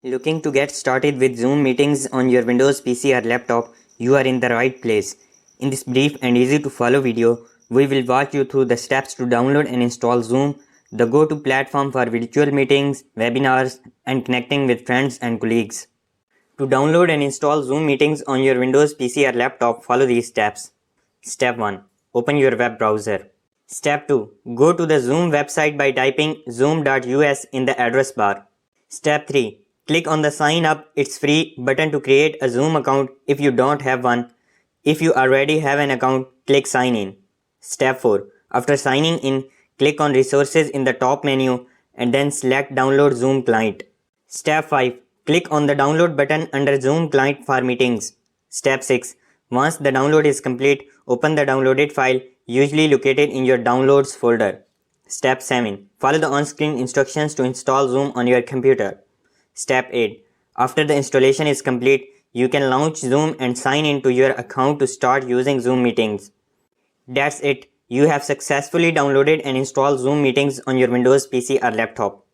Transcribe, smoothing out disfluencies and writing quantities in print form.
Looking to get started with Zoom meetings on your Windows PC or laptop, you are in the right place. In this brief and easy to follow video, we will walk you through the steps to download and install Zoom, the go-to platform for virtual meetings, webinars, and connecting with friends and colleagues. To download and install Zoom meetings on your Windows PC or laptop, follow these steps. Step 1. Open your web browser. Step 2. Go to the Zoom website by typing zoom.us in the address bar. Step 3. Click on the Sign Up, it's free button to create a Zoom account if you don't have one. If you already have an account, click Sign In. Step 4. After signing in, click on Resources in the top menu and then select Download Zoom Client. Step 5. Click on the Download button under Zoom Client for Meetings. Step 6. Once the download is complete, open the downloaded file, usually located in your Downloads folder. Step 7. Follow the on-screen instructions to install Zoom on your computer. Step 8. After the installation is complete, you can launch Zoom and sign in to your account to start using Zoom meetings. That's it. You have successfully downloaded and installed Zoom meetings on your Windows PC or laptop.